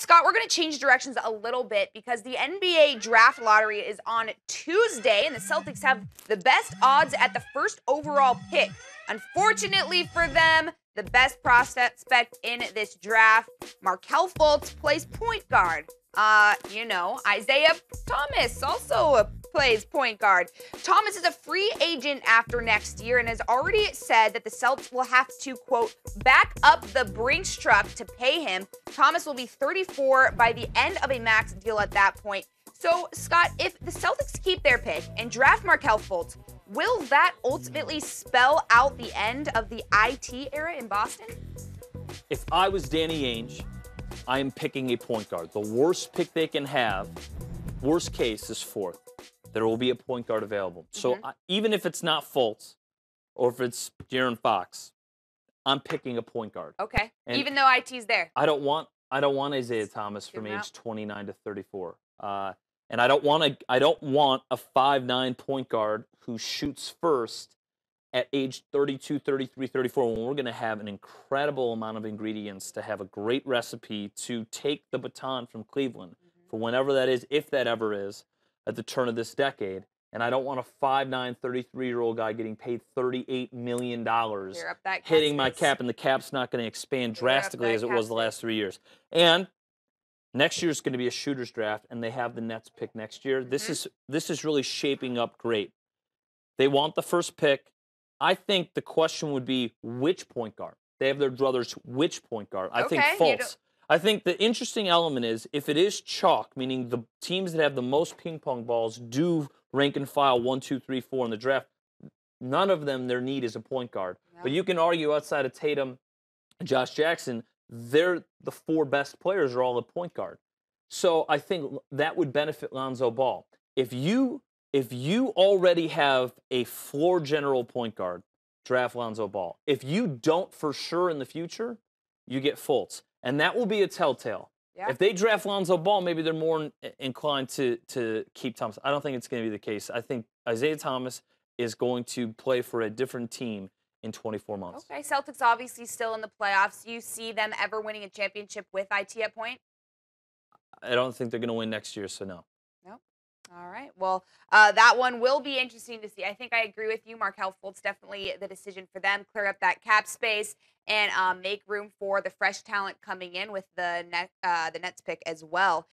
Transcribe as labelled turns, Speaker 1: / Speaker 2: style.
Speaker 1: Scott, we're going to change directions a little bit because the NBA draft lottery is on Tuesday, and the Celtics have the best odds at the first overall pick. Unfortunately for them, the best prospect in this draft, Markelle Fultz, plays point guard. Isaiah Thomas also plays point guard. Thomas is a free agent after next year and has already said that the Celtics will have to, quote, back up the Brinks truck to pay him. Thomas will be 34 by the end of a max deal at that point. So, Scott, if the Celtics keep their pick and draft Markelle Fultz, will that ultimately spell out the end of the IT era in Boston?
Speaker 2: If I was Danny Ainge, I am picking a point guard. The worst pick they can have, worst case, is fourth. There will be a point guard available. So even if it's not Fultz or if it's De'Aaron Fox, I'm picking a point guard.
Speaker 1: Okay. And even though IT's there.
Speaker 2: I don't want Isaiah Thomas from age 29 to 34. And I don't want a 5'9" point guard who shoots first at age 32, 33, 34, when we're going to have an incredible amount of ingredients to have a great recipe to take the baton from Cleveland for whenever that is, if that ever is, at the turn of this decade. And I don't want a 5'9", 33-year-old guy getting paid $38 million hitting my cap, and the cap's not going to expand drastically as it was the last 3 years. And next year is going to be a shooter's draft, and they have the Nets pick next year. This is really shaping up great. They want the first pick. I think the question would be which point guard. They have their druthers, which point guard. I think Fultz. I think the interesting element is if it is chalk, meaning the teams that have the most ping pong balls do rank and file 1, 2, 3, 4 in the draft. None of them, their need is a point guard. No. But you can argue outside of Tatum and Josh Jackson, the four best players are all the point guard. So I think that would benefit Lonzo Ball. If you already have a floor general point guard, draft Lonzo Ball. If you don't for sure in the future, you get Fultz. And that will be a telltale. Yeah. If they draft Lonzo Ball, maybe they're more inclined to keep Thomas. I don't think it's going to be the case. I think Isaiah Thomas is going to play for a different team in 24 months. Okay,
Speaker 1: Celtics obviously still in the playoffs. Do you see them ever winning a championship with IT at point?
Speaker 2: I don't think they're going to win next year, so no.
Speaker 1: Nope. All right. Well, that one will be interesting to see. I think I agree with you. Markelle Fultz, definitely the decision for them. Clear up that cap space and make room for the fresh talent coming in with the Nets pick as well.